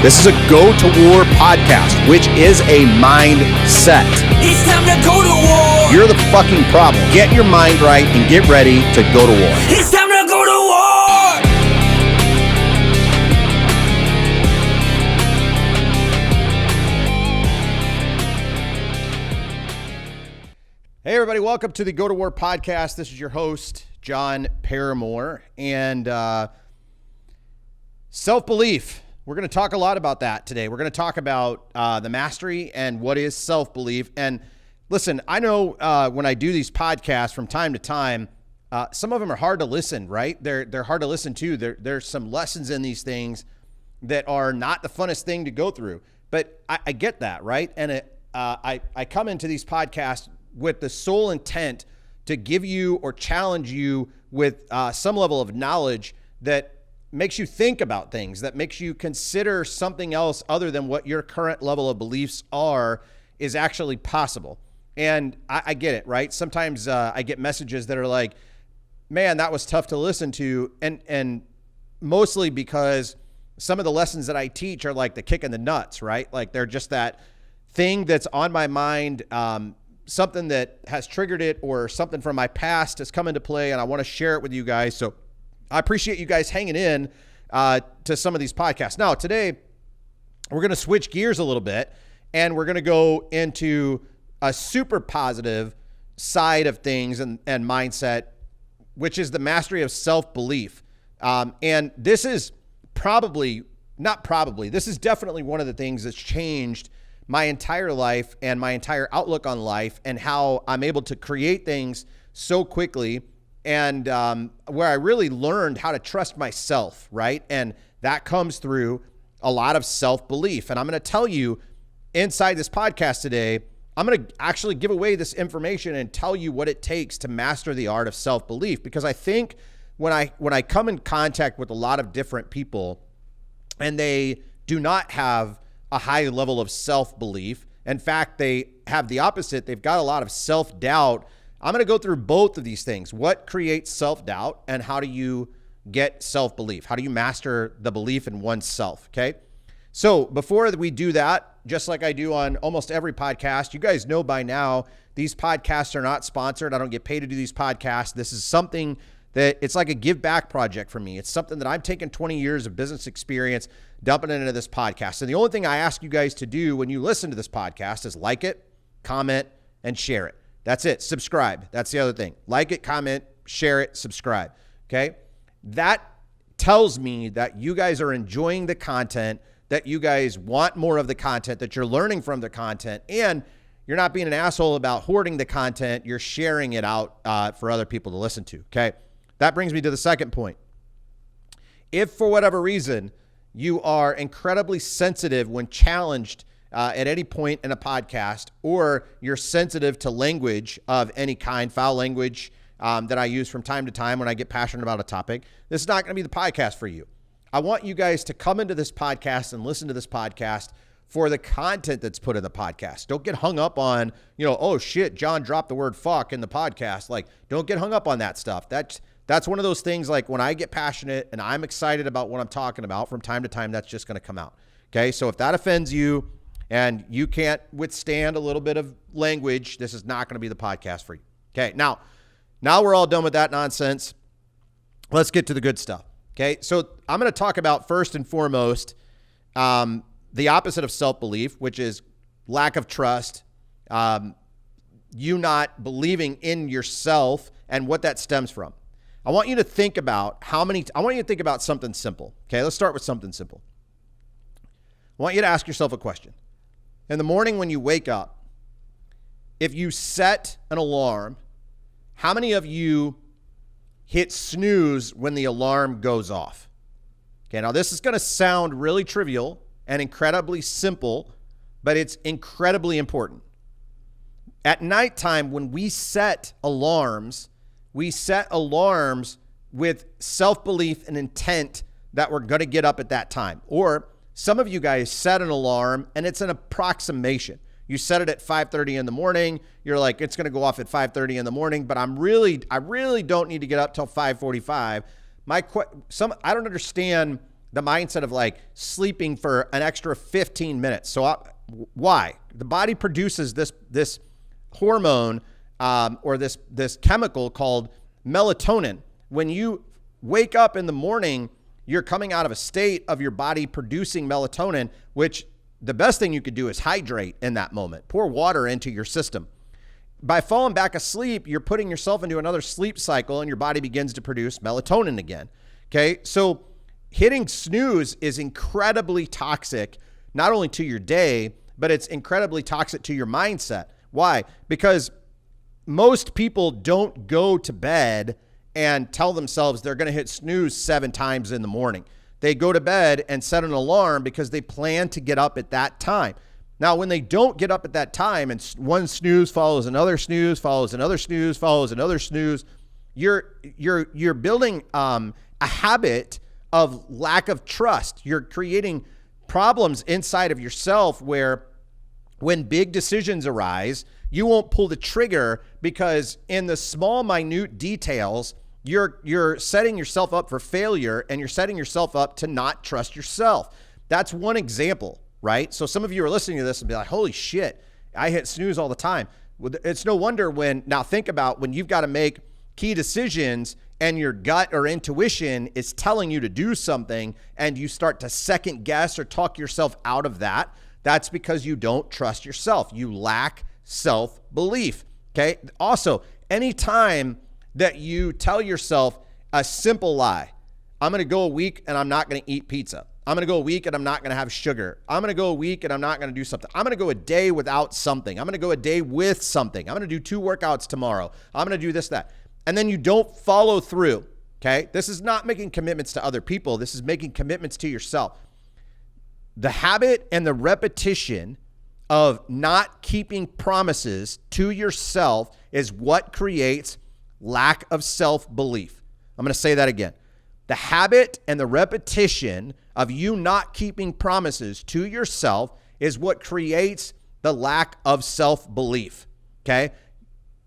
This is a Go to War podcast, which is a mindset. It's time to go to war. You're the fucking problem. Get your mind right and get ready to go to war. It's time to go to war. Hey everybody, welcome to the Go to War podcast. This is your host, John Paramore, and self-belief. We're going to talk a lot about that today. We're going to talk about the mastery and what is self-belief. And listen, I know when I do these podcasts from time to time, some of them are hard to listen, right? They're hard to listen to. There's some lessons in these things that are not the funnest thing to go through. But I get that, right? And I come into these podcasts with the sole intent to give you or challenge you with some level of knowledge that makes you think about things, that makes you consider something else other than what your current level of beliefs are is actually possible. And I get it, right? Sometimes I get messages that are like, man, that was tough to listen to. And mostly because some of the lessons that I teach are like the kick in the nuts, right? Like they're just that thing that's on my mind, something that has triggered it or something from my past has come into play, and I want to share it with you guys. So I appreciate you guys hanging in to some of these podcasts. Now, today, we're going to switch gears a little bit, and we're going to go into a super positive side of things and mindset, which is the mastery of self-belief. And this is this is definitely one of the things that's changed my entire life and my entire outlook on life and how I'm able to create things so quickly, and where I really learned how to trust myself, right? And that comes through a lot of self-belief. And I'm going to tell you inside this podcast today, I'm going to actually give away this information and tell you what it takes to master the art of self-belief. Because I think when I come in contact with a lot of different people and they do not have a high level of self-belief, in fact, they have the opposite. They've got a lot of self-doubt. I'm going to go through both of these things. What creates self-doubt and how do you get self-belief? How do you master the belief in oneself? Okay. So before we do that, just like I do on almost every podcast, you guys know by now, these podcasts are not sponsored. I don't get paid to do these podcasts. This is something that it's like a give back project for me. It's something that I'm taking 20 years of business experience, dumping into this podcast. And the only thing I ask you guys to do when you listen to this podcast is like it, comment, and share it. That's it. Subscribe. That's the other thing. Like it, comment, share it, subscribe. Okay. That tells me that you guys are enjoying the content, that you guys want more of the content, that you're learning from the content, and you're not being an asshole about hoarding the content. You're sharing it out for other people to listen to. Okay. That brings me to the second point. If for whatever reason you are incredibly sensitive when challenged at any point in a podcast, or you're sensitive to language of any kind, foul language that I use from time to time when I get passionate about a topic, this is not going to be the podcast for you. I want you guys to come into this podcast and listen to this podcast for the content that's put in the podcast. Don't get hung up on, oh shit, John dropped the word fuck in the podcast. Like, don't get hung up on that stuff. That's one of those things, like when I get passionate and I'm excited about what I'm talking about from time to time, that's just going to come out. Okay. So if that offends you and you can't withstand a little bit of language, this is not going to be the podcast for you. Okay. Now we're all done with that nonsense. Let's get to the good stuff. Okay. So I'm going to talk about first and foremost, the opposite of self-belief, which is lack of trust, you not believing in yourself and what that stems from. I want you to think about something simple. Okay, let's start with something simple. I want you to ask yourself a question. In the morning when you wake up, if you set an alarm, how many of you hit snooze when the alarm goes off? Okay, now this is going to sound really trivial and incredibly simple, but it's incredibly important. At nighttime, when we set alarms with self-belief and intent that we're going to get up at that time. Or some of you guys set an alarm and it's an approximation. You set it at 5:30 in the morning. You're like, it's going to go off at 5:30 in the morning, but I really don't need to get up till 5:45. I don't understand the mindset of like sleeping for an extra 15 minutes. So why? The body produces this hormone or this chemical called melatonin. When you wake up in the morning, you're coming out of a state of your body producing melatonin, which the best thing you could do is hydrate in that moment. Pour water into your system. By falling back asleep, you're putting yourself into another sleep cycle and your body begins to produce melatonin again. Okay. So hitting snooze is incredibly toxic, not only to your day, but it's incredibly toxic to your mindset. Why? Because most people don't go to bed and tell themselves they're going to hit snooze 7 times in the morning. They go to bed and set an alarm because they plan to get up at that time. Now, when they don't get up at that time and one snooze follows another snooze, follows another snooze, follows another snooze, you're building a habit of lack of trust. You're creating problems inside of yourself where when big decisions arise, you won't pull the trigger because in the small, minute details, you're setting yourself up for failure and you're setting yourself up to not trust yourself. That's one example, right? So some of you are listening to this and be like, holy shit, I hit snooze all the time. Well, it's no wonder now think about when you've got to make key decisions and your gut or intuition is telling you to do something and you start to second guess or talk yourself out of that. That's because you don't trust yourself. You lack self-belief, okay? Also, anytime that you tell yourself a simple lie, I'm going to go a week and I'm not going to eat pizza. I'm going to go a week and I'm not going to have sugar. I'm going to go a week and I'm not going to do something. I'm going to go a day without something. I'm going to go a day with something. I'm going to do 2 workouts tomorrow. I'm going to do this, that. And then you don't follow through, okay? This is not making commitments to other people. This is making commitments to yourself. The habit and the repetition of not keeping promises to yourself is what creates lack of self-belief. I'm going to say that again. The habit and the repetition of you not keeping promises to yourself is what creates the lack of self-belief, okay?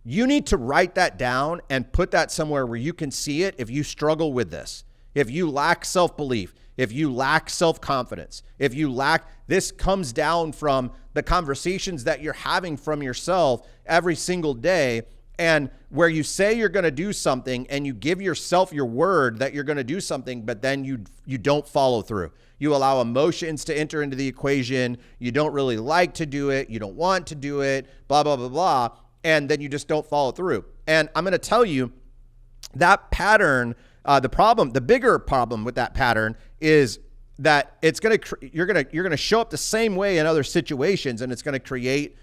You need to write that down and put that somewhere where you can see it if you struggle with this. If you lack self-belief, if you lack self-confidence, if you lack, this comes down from the conversations that you're having from yourself every single day, and where you say you're going to do something and you give yourself your word that you're going to do something, but then you don't follow through. You allow emotions to enter into the equation. You don't really like to do it. You don't want to do it, blah, blah, blah, blah. And then you just don't follow through. And I'm going to tell you that pattern, the bigger problem with that pattern is that you're going to show up the same way in other situations, and it's going to create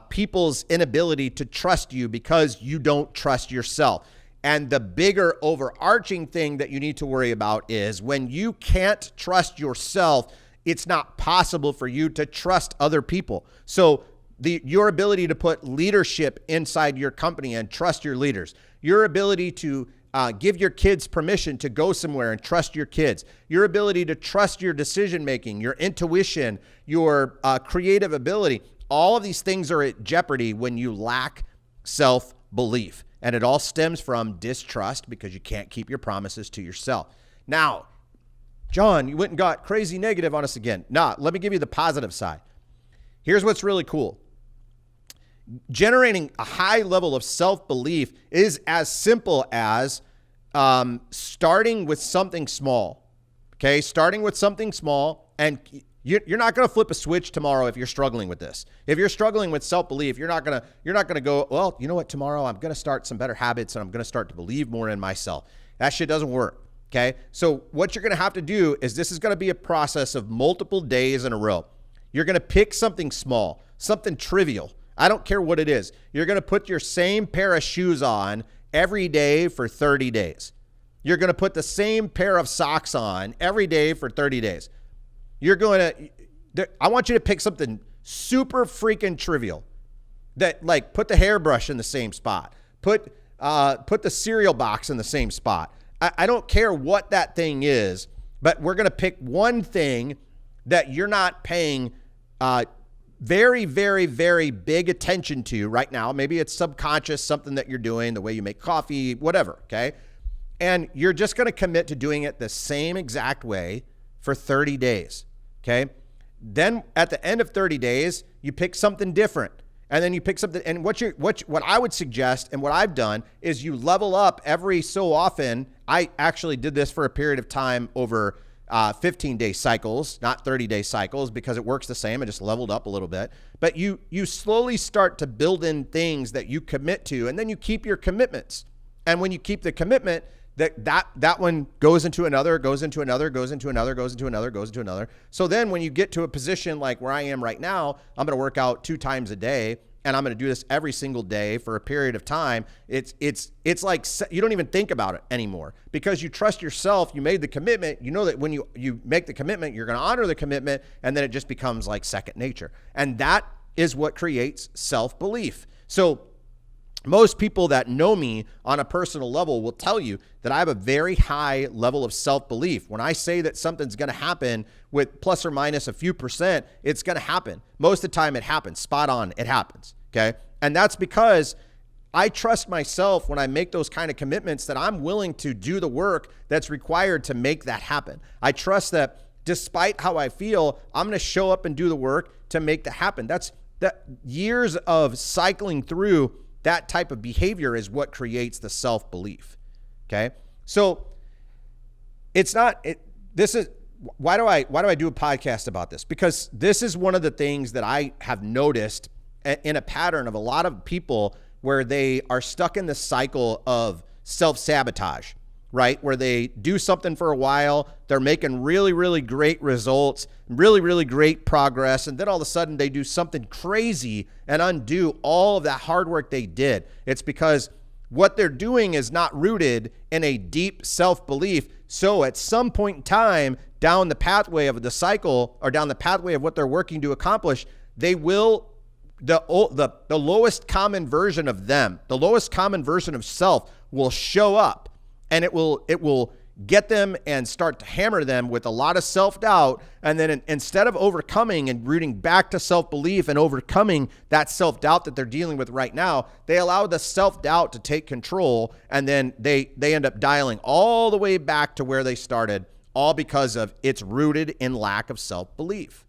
people's inability to trust you because you don't trust yourself. And the bigger overarching thing that you need to worry about is when you can't trust yourself, it's not possible for you to trust other people. So your ability to put leadership inside your company and trust your leaders, your ability to give your kids permission to go somewhere and trust your kids, your ability to trust your decision-making, your intuition, your creative ability, all of these things are at jeopardy when you lack self-belief. And it all stems from distrust because you can't keep your promises to yourself. Now, John, you went and got crazy negative on us again. Nah, let me give you the positive side. Here's what's really cool. Generating a high level of self-belief is as simple as starting with something small, okay? Starting with something small, and you're not going to flip a switch tomorrow if you're struggling with this. If you're struggling with self-belief, you're not going to go, well, you know what, tomorrow I'm going to start some better habits and I'm going to start to believe more in myself. That shit doesn't work, okay? So what you're going to have to do is this is going to be a process of multiple days in a row. You're going to pick something small, something trivial. I don't care what it is. You're going to put your same pair of shoes on every day for 30 days. You're going to put the same pair of socks on every day for 30 days. I want you to pick something super freaking trivial that, like, put the hairbrush in the same spot, put the cereal box in the same spot. I don't care what that thing is, but we're going to pick one thing that you're not paying very, very, very big attention to right now. Maybe it's subconscious, something that you're doing, the way you make coffee, whatever, okay? And you're just going to commit to doing it the same exact way for 30 days. Okay. Then at the end of 30 days, you pick something different. And then you pick something. And what I would suggest and what I've done is you level up every so often. I actually did this for a period of time over 15-day cycles, not 30-day cycles, because it works the same. I just leveled up a little bit. But you slowly start to build in things that you commit to, and then you keep your commitments. And when you keep the commitment, that one goes into another, goes into another, goes into another, goes into another, goes into another. So then when you get to a position like where I am right now, I'm going to work out 2 times a day, and I'm going to do this every single day for a period of time. It's like you don't even think about it anymore because you trust yourself. You made the commitment. You know that when you make the commitment, you're going to honor the commitment, and then it just becomes like second nature. And that is what creates self-belief. So most people that know me on a personal level will tell you that I have a very high level of self-belief. When I say that something's going to happen with plus or minus a few percent, it's going to happen. Most of the time it happens. Spot on. It happens. Okay. And that's because I trust myself when I make those kind of commitments that I'm willing to do the work that's required to make that happen. I trust that despite how I feel, I'm going to show up and do the work to make that happen. That years of cycling through that type of behavior is what creates the self-belief. Okay. So why do I do a podcast about this? Because this is one of the things that I have noticed in a pattern of a lot of people where they are stuck in the cycle of self-sabotage, right? Where they do something for a while, they're making really, really great results, really, really great progress, and then all of a sudden they do something crazy and undo all of that hard work they did. It's because what they're doing is not rooted in a deep self-belief. So at some point in time down the pathway of the cycle or down the pathway of what they're working to accomplish, they will, the lowest common version of them, the lowest common version of self will show up. And it will get them and start to hammer them with a lot of self-doubt. And then instead of overcoming and rooting back to self-belief and overcoming that self-doubt that they're dealing with right now, they allow the self-doubt to take control. And then they end up dialing all the way back to where they started, all because of it's rooted in lack of self-belief.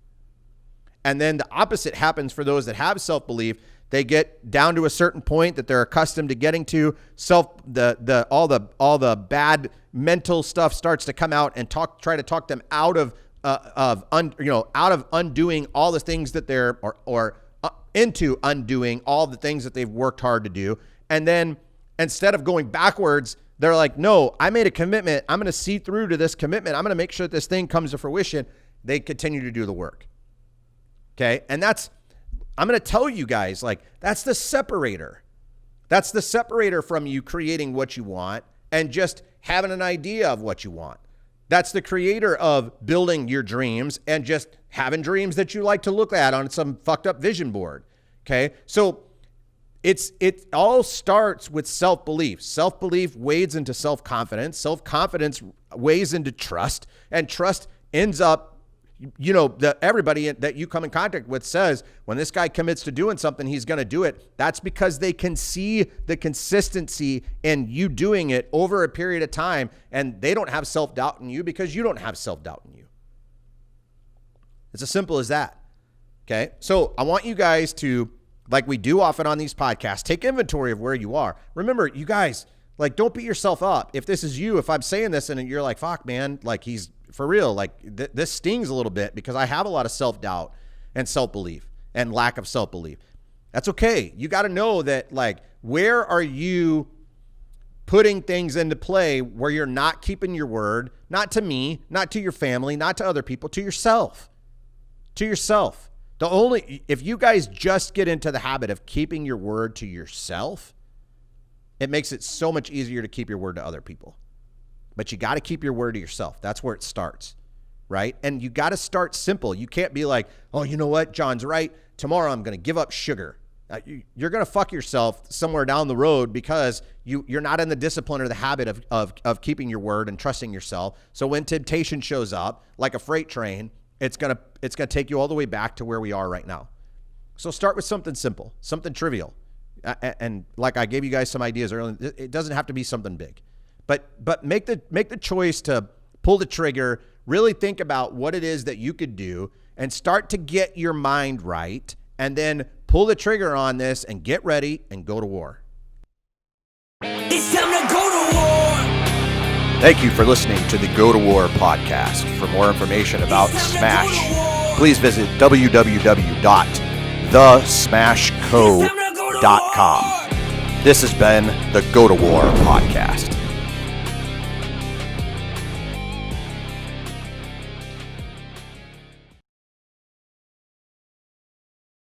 And then the opposite happens for those that have self-belief. They get down to a certain point that they're accustomed to getting to. All the bad mental stuff starts to come out and try to talk them out of undoing all the things that they're into undoing all the things that they've worked hard to do. And then instead of going backwards, they're like, no, I made a commitment. I'm going to see through to this commitment. I'm going to make sure that this thing comes to fruition. They continue to do the work. Okay. And I'm going to tell you guys, like, that's the separator. That's the separator from you creating what you want and just having an idea of what you want. That's the creator of building your dreams and just having dreams that you like to look at on some fucked up vision board. Okay. So it all starts with self-belief. Self-belief wades into self-confidence. Self-confidence weighs into trust, and trust ends up, everybody that you come in contact with says, when this guy commits to doing something, he's going to do it. That's because they can see the consistency in you doing it over a period of time, and they don't have self-doubt in you because you don't have self-doubt in you. It's as simple as that. Okay. So I want you guys to, like we do often on these podcasts, take inventory of where you are. Remember, you guys, like, don't beat yourself up. If this is you, if I'm saying this and you're like, fuck, man, like, he's for real, like this stings a little bit because I have a lot of self-doubt and self-belief and lack of self-belief. That's okay. You got to know that, like, where are you putting things into play where you're not keeping your word, not to me, not to your family, not to other people, to yourself, if you guys just get into the habit of keeping your word to yourself, it makes it so much easier to keep your word to other people. But you got to keep your word to yourself. That's where it starts, right? And you got to start simple. You can't be like, oh, you know what? John's right. Tomorrow I'm going to give up sugar. You're going to fuck yourself somewhere down the road because you're not in the discipline or the habit of keeping your word and trusting yourself. So when temptation shows up like a freight train, it's going to take you all the way back to where we are right now. So start with something simple, something trivial. And like I gave you guys some ideas earlier, it doesn't have to be something big. But make the choice to pull the trigger really think about what it is that you could do and start to get your mind right, and then pull the trigger on this and get ready and go to war. It's time to go to war. Thank you for listening to the Go to War podcast. For more information about Smash, please visit www.thesmashco.com. This has been the Go to War podcast.